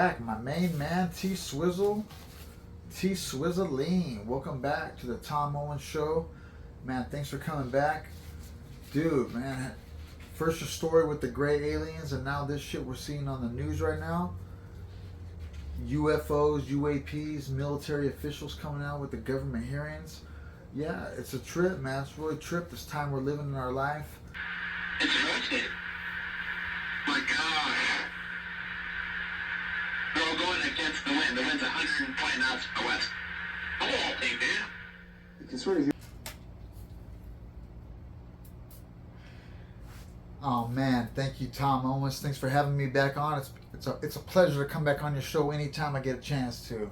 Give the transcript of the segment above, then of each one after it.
back. My main man, T-Swizzle. T-Swizzling. Welcome back to the Tom Owen Show. Man, thanks for coming back. Dude, man. First your story with the gray aliens, and now this shit we're seeing on the news right now. UFOs, UAPs, military officials coming out with the government hearings. Yeah, it's a trip, man. It's really a trip this time we're living in our life. It's roasted. My God. We're all going against the wind. The wind's 120 knots to the west. I'll take that. You can sort of hear. Oh man, thank you, Tom Owens. Thanks for having me back on. It's a pleasure to come back on your show anytime I get a chance to.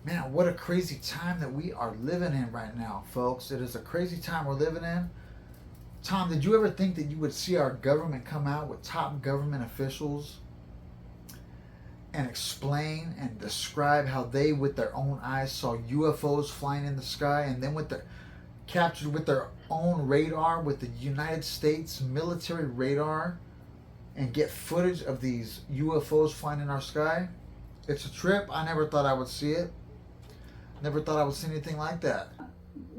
Man, what a crazy time that we are living in right now, folks. It is a crazy time we're living in. Tom, did you ever think that you would see our government come out with top government officials and explain and describe how they, with their own eyes, saw UFOs flying in the sky, and then captured with their own radar, with the United States military radar, and get footage of these UFOs flying in our sky? It's a trip. I never thought I would see it. Never thought I would see anything like that.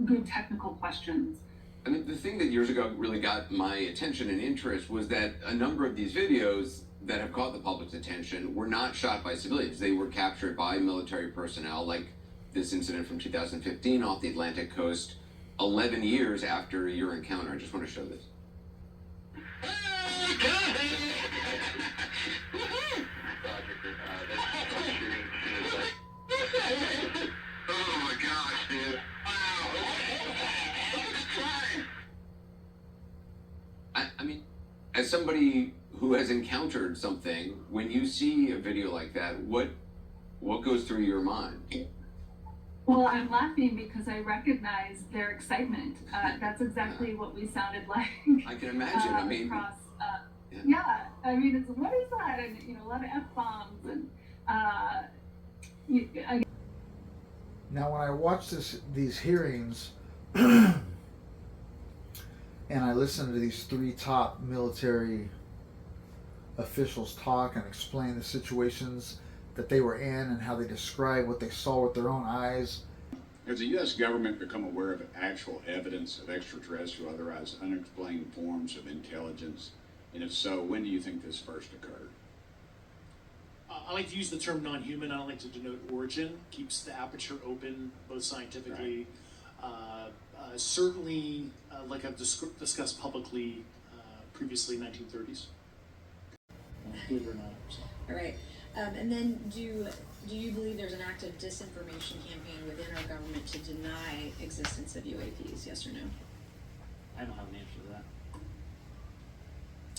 Good technical questions. I mean, the thing that years ago really got my attention and interest was that a number of these videos that have caught the public's attention were not shot by civilians. They were captured by military personnel, like this incident from 2015 off the Atlantic coast, 11 years after your encounter. I just want to show this. Oh my gosh, dude. I mean, as somebody who has encountered something, when you see a video like that, what goes through your mind? Well, I'm laughing because I recognize their excitement. That's exactly what we sounded like. I can imagine. I mean, across, yeah. I mean, it's what is that? And a lot of F-bombs and. Now, when I watch these hearings, and I listen to these three top military officials talk and explain the situations that they were in and how they describe what they saw with their own eyes. Has the U.S. government become aware of actual evidence of extraterrestrial, otherwise unexplained forms of intelligence? And if so, when do you think this first occurred? I like to use the term non-human. I don't like to denote origin. Keeps the aperture open, both scientifically. Right. Certainly, like I've discussed publicly previously, 1930s. Believe it or not. So. All right. And then do you believe there's an active disinformation campaign within our government to deny existence of UAPs? Yes or no? I don't have an answer to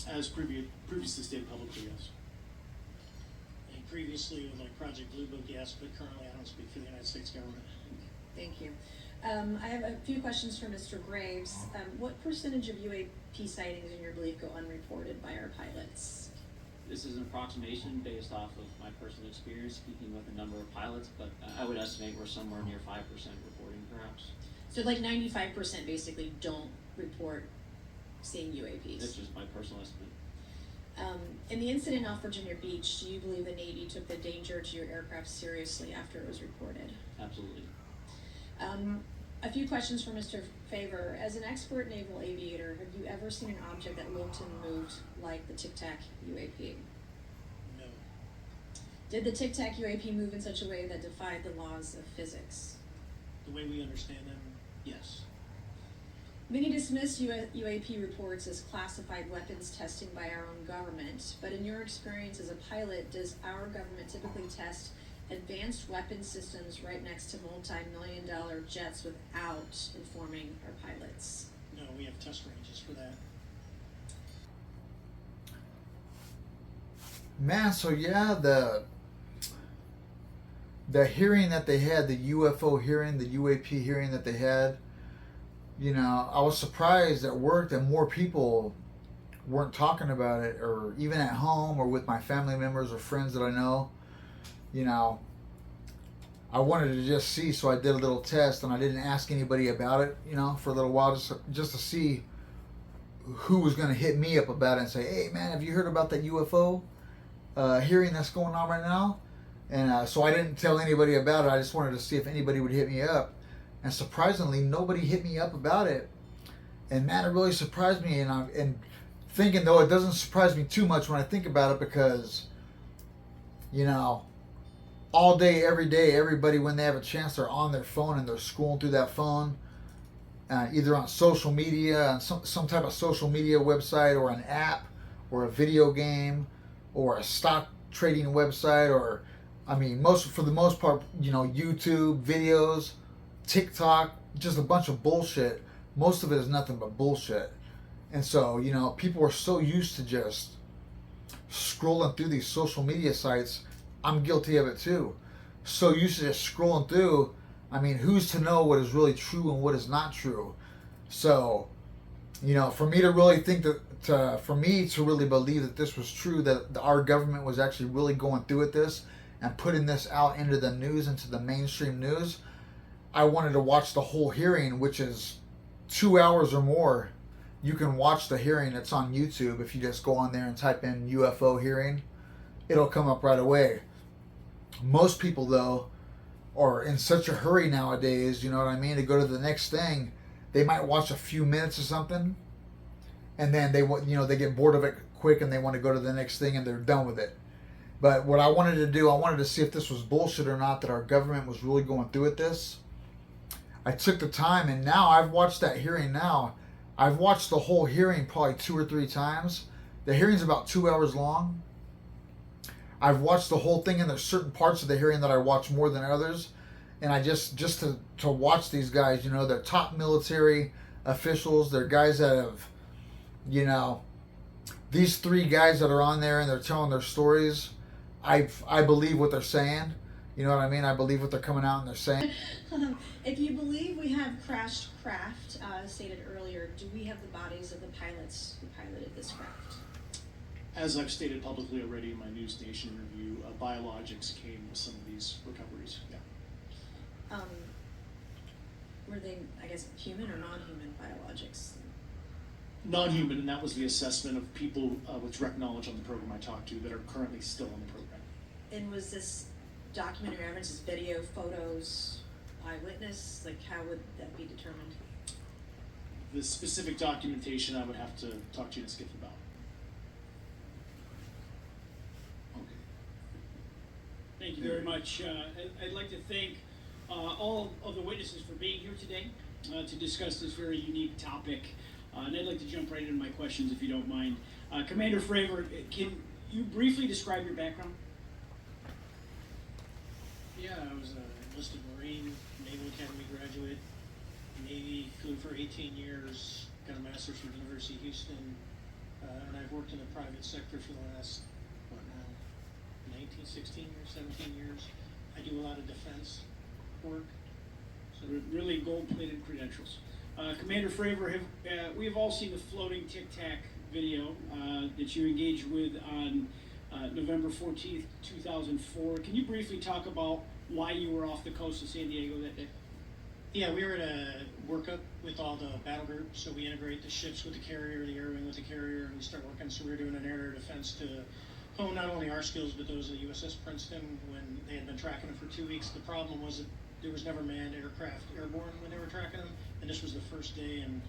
that. As previously stated publicly, yes. And previously with like Project Blue Book, yes, but currently I don't speak for the United States government. Thank you. I have a few questions for Mr. Graves. What percentage of UAP sightings, in your belief, go unreported by our pilots? This is an approximation based off of my personal experience speaking with a number of pilots, but I would estimate we're somewhere near 5% reporting, perhaps. So like 95% basically don't report seeing UAPs? That's just my personal estimate. In the incident off Virginia Beach, do you believe the Navy took the danger to your aircraft seriously after it was reported? Absolutely. A few questions for Mr. Favor. As an expert naval aviator, have you ever seen an object that looked and moved like the Tic Tac UAP? No. Did the Tic Tac UAP move in such a way that defied the laws of physics? The way we understand them, yes. Many dismiss UAP reports as classified weapons testing by our own government, but in your experience as a pilot, does our government typically test advanced weapon systems right next to multi-million-dollar jets without informing our pilots? No, we have test ranges for that. Man, so yeah, the hearing that they had, the UFO hearing, the UAP hearing that they had, I was surprised at work that more people weren't talking about it, or even at home or with my family members or friends that I know. I wanted to just see, so I did a little test, and I didn't ask anybody about it, for a little while, just to see who was going to hit me up about it and say, hey man, have you heard about that UFO? hearing that's going on right now. And so I didn't tell anybody about it. I just wanted to see if anybody would hit me up. And surprisingly, nobody hit me up about it. And man, it really surprised me. And thinking, though, it doesn't surprise me too much when I think about it, because, you know, all day, every day, everybody, when they have a chance, they're on their phone and they're scrolling through that phone, either on social media, on some type of social media website, or an app, or a video game, or a stock trading website, or, I mean, for the most part, you know, YouTube videos, TikTok, just a bunch of bullshit. Most of it is nothing but bullshit. And so, you know, people are so used to just scrolling through these social media sites. I'm guilty of it too. So used to just scrolling through. I mean, who's to know what is really true and what is not true? So, you know, for me to really think that, for me to really believe that this was true, that our government was actually really going through with this and putting this out into the news, into the mainstream news, I wanted to watch the whole hearing, which is 2 hours or more. You can watch the hearing. It's on YouTube. If you just go on there and type in UFO hearing, it'll come up right away. Most people, though, are in such a hurry nowadays, you know what I mean, to go to the next thing. They might watch a few minutes or something, and then they get bored of it quick and they want to go to the next thing and they're done with it. But what I wanted to do, I wanted to see if this was bullshit or not, that our government was really going through with this. I took the time, and now I've watched that hearing now. I've watched the whole hearing probably 2 or 3 times. The hearing's about 2 hours long. I've watched the whole thing, and there's certain parts of the hearing that I watch more than others. And I just to watch these guys, you know, they're top military officials. They're guys that have, you know, these 3 guys that are on there and they're telling their stories. I believe what they're saying. You know what I mean? I believe what they're coming out and they're saying. If you believe we have crashed craft, stated earlier, do we have the bodies of the pilots who piloted this craft? As I've stated publicly already in my news station interview, biologics came with some of these recoveries. Yeah. Were they, I guess, human or non-human biologics? Non-human, and that was the assessment of people with direct knowledge on the program I talked to that are currently still on the program. And was this documentary evidence, is video, photos, eyewitness? Like, how would that be determined? The specific documentation I would have to talk to you and Skip about. Thank you very much. I'd like to thank all of the witnesses for being here today to discuss this very unique topic. And I'd like to jump right into my questions, if you don't mind. Commander Fravor, can you briefly describe your background? Yeah, I was a enlisted Marine, Naval Academy graduate, Navy, flew for 18 years, got a master's from the University of Houston, and I've worked in the private sector for the last, 16 years, 17 years. I do a lot of defense work. So really gold-plated credentials. Commander Fravor, we have all seen the floating Tic Tac video that you engaged with on November 14th, 2004. Can you briefly talk about why you were off the coast of San Diego that day? Yeah, we were at a workup with all the battle groups, so we integrate the ships with the carrier, the air wing with the carrier, and we start working. So we were doing an air defense to hone not only our skills, but those of the USS Princeton when they had been tracking them for 2 weeks. The problem was that there was never manned aircraft airborne when they were tracking them, and this was the first day, and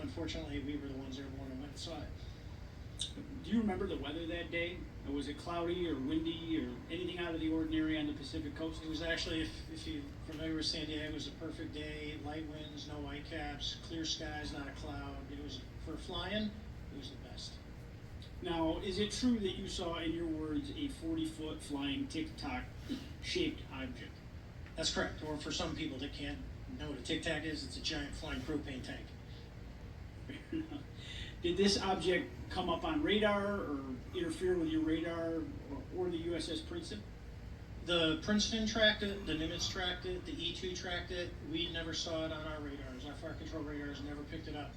unfortunately we were the ones airborne and went and saw it. Do you remember the weather that day? Was it cloudy or windy or anything out of the ordinary on the Pacific coast? It was actually, if you're familiar with San Diego, it was a perfect day, light winds, no white caps, clear skies, not a cloud. It was, for flying, it was the best. Now, is it true that you saw, in your words, a 40-foot flying Tic-Tac shaped object? That's correct. Or for some people that can't know what a Tic Tac is, it's a giant flying propane tank. Did this object come up on radar or interfere with your radar or the USS Princeton? The Princeton tracked it, the Nimitz tracked it, the E-2 tracked it. We never saw it on our radars. Our fire control radars never picked it up.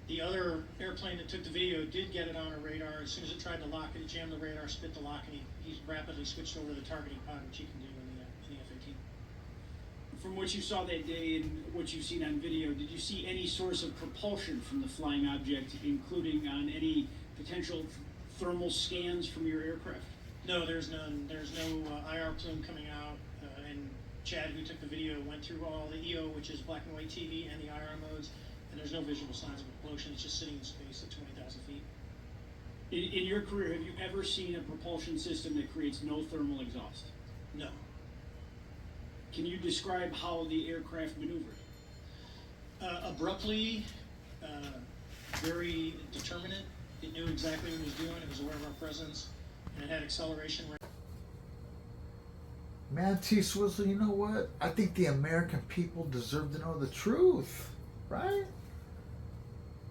The other airplane that took the video did get it on a radar. As soon as it tried to lock it, it jammed the radar, spit the lock, and he rapidly switched over to the targeting pod, which he can do in the F-18. From what you saw that day and what you've seen on video, did you see any source of propulsion from the flying object, including on any potential thermal scans from your aircraft? No, there's none. There's no IR plume coming out. And Chad, who took the video, went through all the EO, which is black and white TV, and the IR modes, and there's no visual signs of propulsion. It's just sitting in space at 20,000 feet. In your career, have you ever seen a propulsion system that creates no thermal exhaust? No. Can you describe how the aircraft maneuvered? Abruptly, very determinate. It knew exactly what it was doing. It was aware of our presence, and it had acceleration. Man, T Swizzle, you know what? I think the American people deserve to know the truth, right?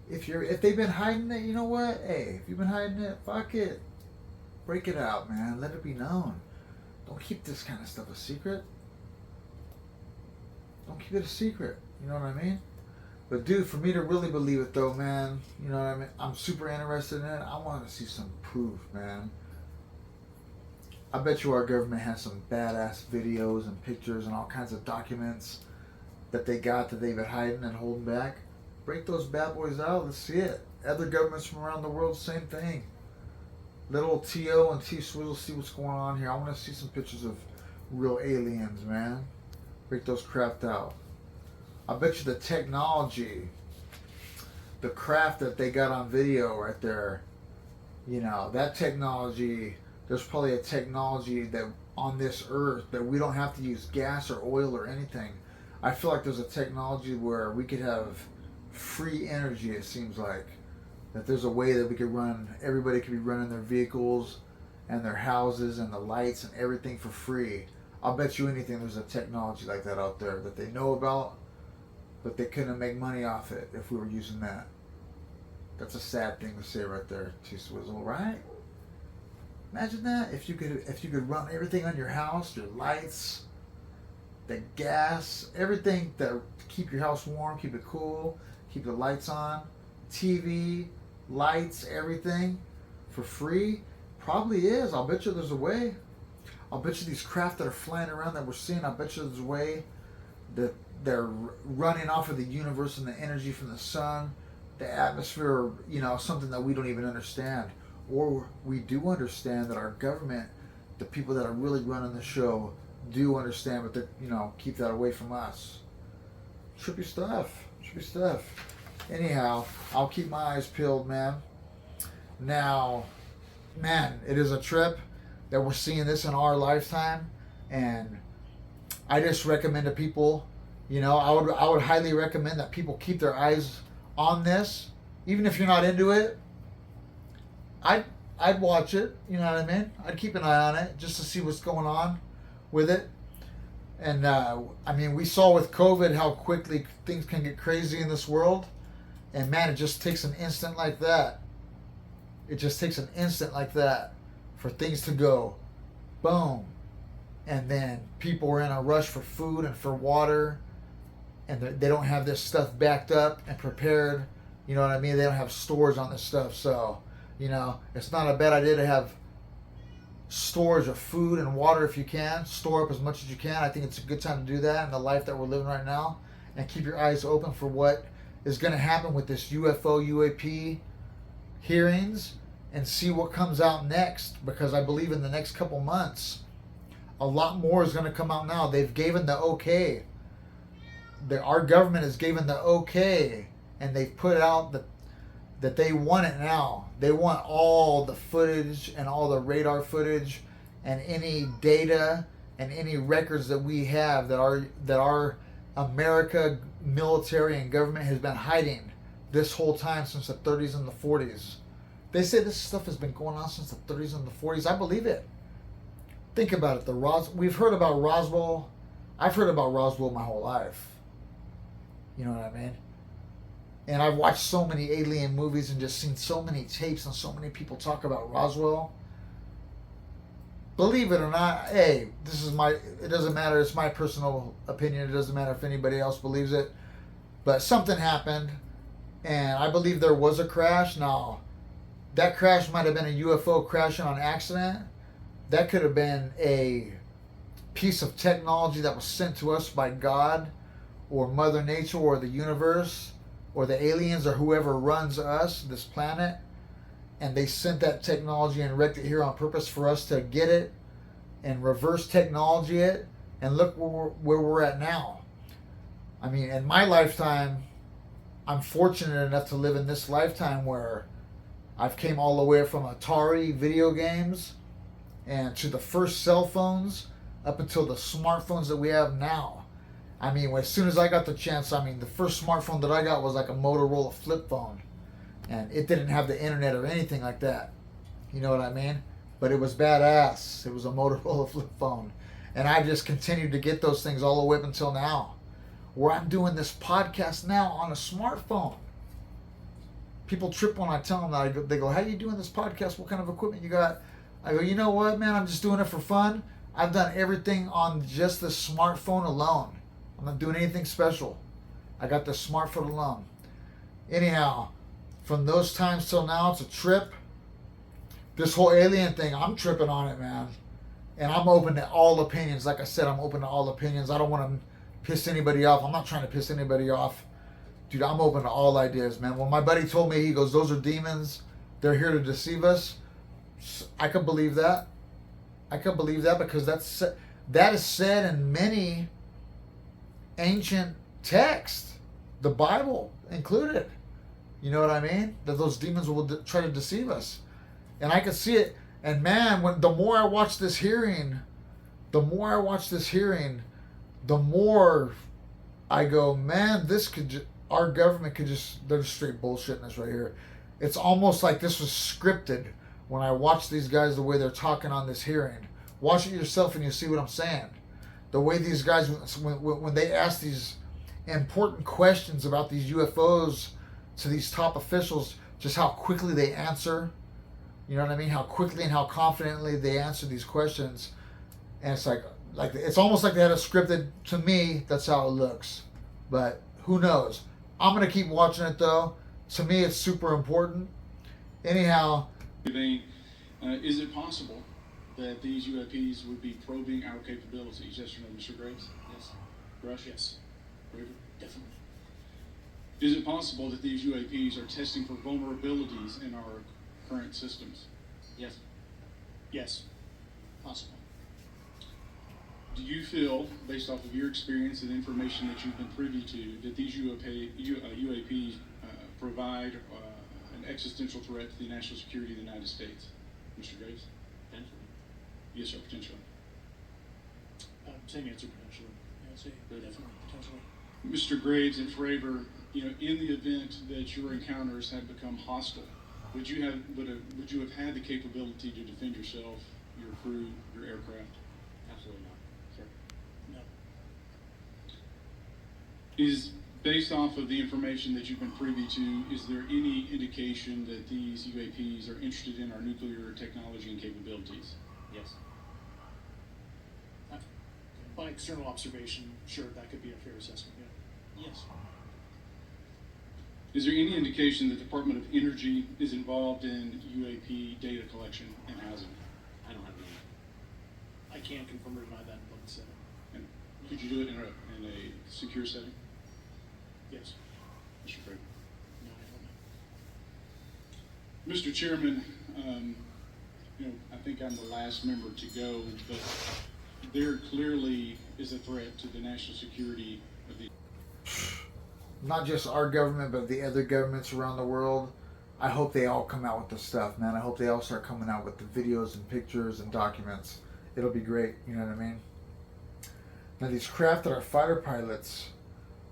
If they've been hiding it, you know what? Hey, if you've been hiding it, fuck it. Break it out, man. Let it be known. Don't keep this kind of stuff a secret. Don't keep it a secret. You know what I mean? But dude, for me to really believe it though, man, you know what I mean? I'm super interested in it. I want to see some proof, man. I bet you our government has some badass videos and pictures and all kinds of documents that they got that they've been hiding and holding back. Break those bad boys out. Let's see it. Other governments from around the world, same thing. Little T.O. and T-Swizzle, see what's going on here. I want to see some pictures of real aliens, man. Break those craft out. I bet you the technology, the craft that they got on video right there, you know, that technology, there's probably a technology that on this earth that we don't have to use gas or oil or anything. I feel like there's a technology where we could have free energy, it seems like. That there's a way that we could run, everybody could be running their vehicles and their houses and the lights and everything for free. I'll bet you anything there's a technology like that out there that they know about, but they couldn't make money off it if we were using that. That's a sad thing to say right there, T-Swizzle, right? Imagine that, if you could run everything on your house, your lights, the gas, everything to keep your house warm, keep it cool, keep the lights on, TV, lights, everything for free. Probably is. I'll bet you there's a way. I'll bet you these craft that are flying around that we're seeing, I'll bet you there's a way that they're running off of the universe and the energy from the sun, the atmosphere, you know, something that we don't even understand. Or we do understand that our government, the people that are really running the show, do understand, but they, you know, keep that away from us. Trippy stuff. Trippy stuff. Anyhow, I'll keep my eyes peeled, man. Now, man, it is a trip that we're seeing this in our lifetime, and I just recommend to people, you know, I would highly recommend that people keep their eyes on this, even if you're not into it. I'd watch it, you know what I mean? I'd keep an eye on it just to see what's going on with it. And I mean, we saw with COVID how quickly things can get crazy in this world. And man, it just takes an instant like that. It just takes an instant like that for things to go boom. And then people are in a rush for food and for water. And they don't have this stuff backed up and prepared. You know what I mean? They don't have stores on this stuff. So, you know, it's not a bad idea to have storage of food and water if you can. Store up as much as you can. I think it's a good time to do that in the life that we're living right now. And keep your eyes open for what is going to happen with this UFO, UAP hearings, and see what comes out next. Because I believe in the next couple months, a lot more is going to come out now. They've given the okay. Our government has given the okay, and they've put out that they want it now. They want all the footage and all the radar footage and any data and any records that we have that our America military and government has been hiding this whole time since the 30s and the 40s. They say this stuff has been going on since the 30s and the 40s. I believe it. Think about it. We've heard about Roswell. I've heard about Roswell my whole life. You know what I mean? And I've watched so many alien movies and just seen so many tapes and so many people talk about Roswell. Believe it or not, hey, it doesn't matter. It's my personal opinion. It doesn't matter if anybody else believes it. But something happened, and I believe there was a crash. Now, that crash might have been a UFO crashing on accident. That could have been a piece of technology that was sent to us by God or Mother Nature or the universe or the aliens or whoever runs us, this planet. and they sent that technology and wrecked it here on purpose for us to get it and reverse technology it, and look where we're at now. I mean, in my lifetime, I'm fortunate enough to live in this lifetime where I've came all the way from Atari video games and to the first cell phones up until the smartphones that we have now. I mean, as soon as I got the chance, I mean, the first smartphone that I got was like a Motorola flip phone. And it didn't have the internet or anything like that. You know what I mean? But it was badass. It was a Motorola flip phone. And I just continued to get those things all the way up until now, where I'm doing this podcast now on a smartphone. People trip when I tell them that. They go, how are you doing this podcast? What kind of equipment you got? I go, you know what, man? I'm just doing it for fun. I've done everything on just the smartphone alone. I'm not doing anything special. I got the smartphone alone. Anyhow, from those times till now, it's a trip. This whole alien thing, I'm tripping on it, man. And I'm open to all opinions. Like I said, I'm open to all opinions. I don't want to piss anybody off. I'm not trying to piss anybody off. Dude, I'm open to all ideas, man. When my buddy told me, he goes, those are demons. They're here to deceive us. I could believe that. I could believe that because that is said in many ancient texts. The Bible included. You know what I mean? That those demons will try to deceive us. And I could see it. And man, the more I watch this hearing, the more I go, man, our government could just, they're just straight bullshitting us right here. It's almost like this was scripted when I watch these guys, the way they're talking on this hearing. Watch it yourself and you see what I'm saying. The way these guys, when they ask these important questions about these UFOs to these top officials, just how quickly they answer. You know what I mean? How quickly and how confidently they answer these questions. And it's like it's almost like they had it scripted. To me, that's how it looks. But who knows? I'm going to keep watching it, though. To me, it's super important. Anyhow. Is it possible that these UAPs would be probing our capabilities? Yes or no, Mr. Graves? Yes. Rush? Yes. Graver? Definitely. Is it possible that these UAPs are testing for vulnerabilities in our current systems? Yes. Yes. Possible. Do you feel, based off of your experience and information that you've been privy to, that these UAPs provide an existential threat to the national security of the United States? Mr. Graves? Potentially. Yes, sir, potentially. Same answer, potentially. Yeah, I'd say definitely, potentially. Mr. Graves and Fravor, in the event that your encounters had become hostile, would you have had the capability to defend yourself, your crew, your aircraft? Absolutely not. Sir. No. Is based off of the information that you've been privy to, is there any indication that these UAPs are interested in our nuclear technology and capabilities? Yes. By external observation, sure, that could be a fair assessment, yeah. Yes. Is there any indication that the Department of Energy is involved in UAP data collection and housing? I don't have any. I can't confirm or deny that in public setting. And could you do it in a secure setting? Yes. Mr. Craig. No, I don't know. Mr. Chairman, I think I'm the last member to go, but there clearly is a threat to the national security of the... Not just our government, but the other governments around the world. I hope they all come out with the stuff, man. I hope they all start coming out with the videos and pictures and documents. It'll be great, you know what I mean? Now these craft that are fighter pilots,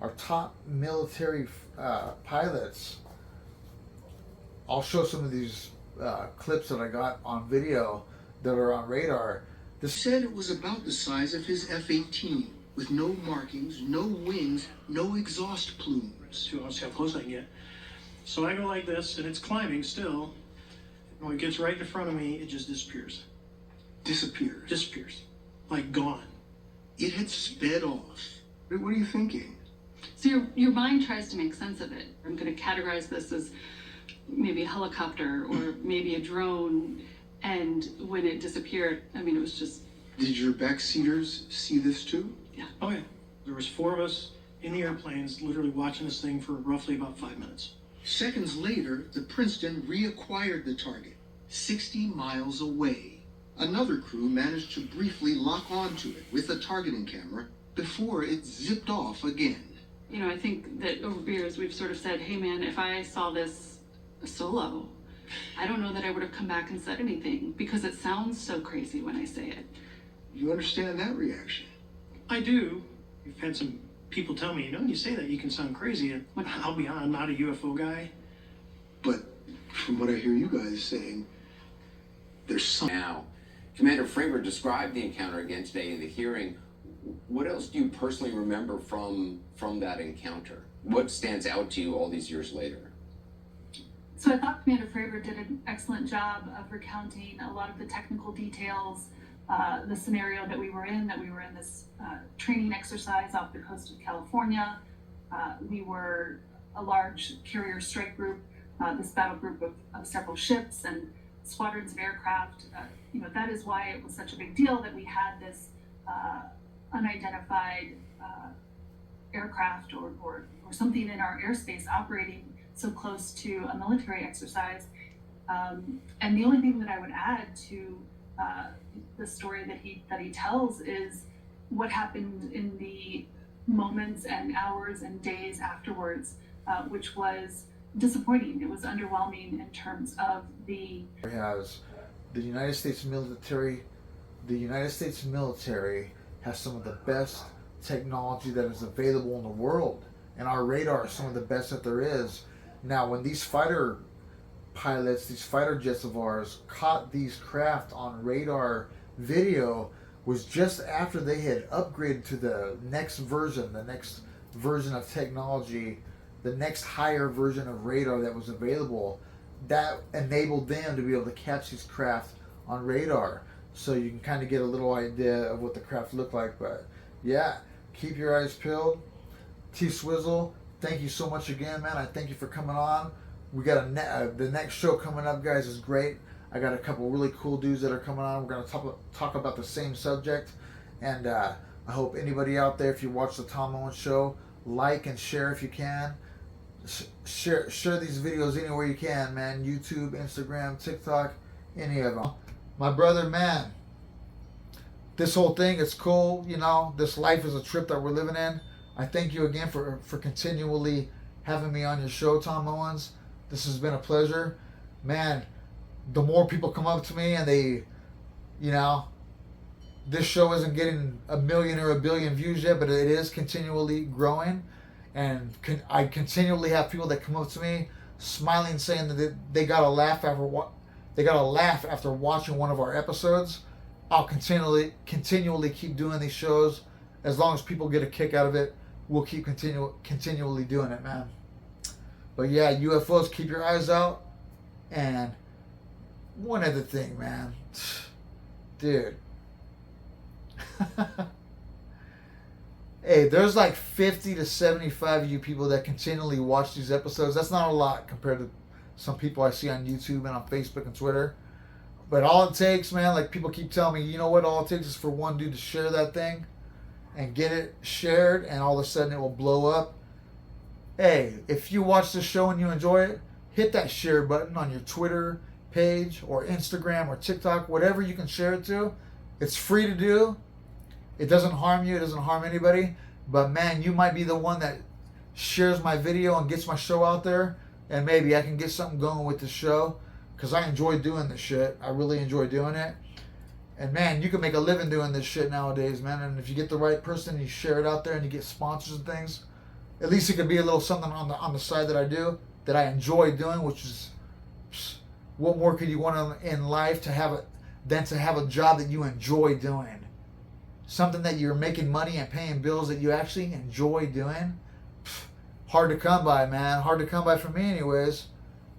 our top military pilots, I'll show some of these clips that I got on video that are on radar. This said it was about the size of his F-18, with no markings, no wings, no exhaust plumes. I'll see how close I can get. So I go like this, and it's climbing still. When it gets right in front of me, it just disappears. Disappears? Disappears. Like gone. It had sped off. What are you thinking? So your mind tries to make sense of it. I'm going to categorize this as maybe a helicopter or maybe a drone. And when it disappeared, I mean, it was just... Did your backseaters see this too? Yeah. Oh yeah. There was 4 of us in the airplanes literally watching this thing for roughly about 5 minutes. Seconds later, the Princeton reacquired the target, 60 miles away. Another crew managed to briefly lock onto it with a targeting camera before it zipped off again. You know, I think that over beers we've sort of said, hey man, if I saw this solo, I don't know that I would have come back and said anything because it sounds so crazy when I say it. You understand that reaction? I do. You've had some people tell me, when you say that, you can sound crazy. And I'll be honest, I'm not a UFO guy. But from what I hear you guys saying, there's some. Now, Commander Fravor described the encounter again today in the hearing. What else do you personally remember from that encounter? What stands out to you all these years later? So I thought Commander Fravor did an excellent job of recounting a lot of the technical details, the scenario that we were in this training exercise off the coast of California. We were a large carrier strike group, this battle group of several ships and squadrons of aircraft. That is why it was such a big deal that we had this unidentified aircraft or something in our airspace operating so close to a military exercise. And the only thing that I would add to the story that he tells is what happened in the moments and hours and days afterwards, which was disappointing. It was underwhelming in terms of the United States military. The United States military has some of the best technology that is available in the world, and our radar is some of the best that there is. Now, when these fighter pilots, these fighter jets of ours, caught these craft on radar video, was just after they had upgraded to the next version of technology, the next higher version of radar that was available, that enabled them to be able to catch these craft on radar. So you can kind of get a little idea of what the craft looked like. But yeah, keep your eyes peeled. T-Swizzle, thank you so much again, man. I thank you for coming on. We got the next show coming up, guys, is great. I got a couple really cool dudes that are coming on. We're going to talk about the same subject. And I hope anybody out there, if you watch the Tom Owen Show, like and share if you can. Share these videos anywhere you can, man. YouTube, Instagram, TikTok, any of them. My brother, man, this whole thing, it's cool. This life is a trip that we're living in. I thank you again for continually having me on your show, Tom Owens. This has been a pleasure. Man, the more people come up to me and they, this show isn't getting 1 million or 1 billion views yet, but it is continually growing. And I continually have people that come up to me smiling, saying that they got a laugh after watching one of our episodes. I'll continually keep doing these shows as long as people get a kick out of it. We'll keep continually doing it, man. But yeah, UFOs, keep your eyes out. And one other thing, man, dude. Hey, there's like 50 to 75 of you people that continually watch these episodes. That's not a lot compared to some people I see on YouTube and on Facebook and Twitter. But all it takes, man, like people keep telling me, you know what, all it takes is for one dude to share that thing and get it shared, and all of a sudden it will blow up. Hey, if you watch this show and you enjoy it, hit that share button on your Twitter page or Instagram or TikTok, whatever you can share it to. It's free to do. It doesn't harm you. It doesn't harm anybody. But man, you might be the one that shares my video and gets my show out there. And maybe I can get something going with the show. Because I enjoy doing this shit. I really enjoy doing it. And man, you can make a living doing this shit nowadays, man. And if you get the right person, you share it out there and you get sponsors and things. At least it could be a little something on the side that I do, that I enjoy doing, which is, what more could you want in life than to have a job that you enjoy doing? Something that you're making money and paying bills that you actually enjoy doing. Hard to come by, man. Hard to come by for me anyways.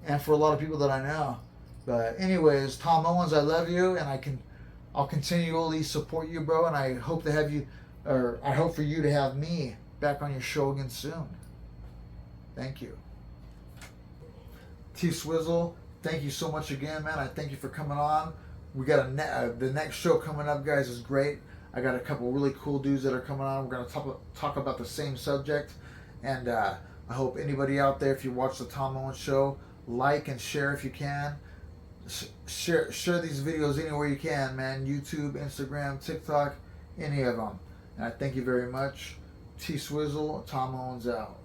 And for a lot of people that I know. But anyways, Tom Owens, I love you, and I'll continually support you, bro, and I hope to have you, or I hope for you to have me back on your show again soon. Thank you. T-Swizzle, thank you so much again, man. I thank you for coming on. We got the next show coming up, guys, is great. I got a couple really cool dudes that are coming on. We're going to talk about the same subject. And I I hope anybody out there, if you watch the Tom Owen Show, like and share if you can. Share these videos anywhere you can, man. YouTube, Instagram, TikTok, any of them. And I thank you very much. T Swizzle, Tom Owens out.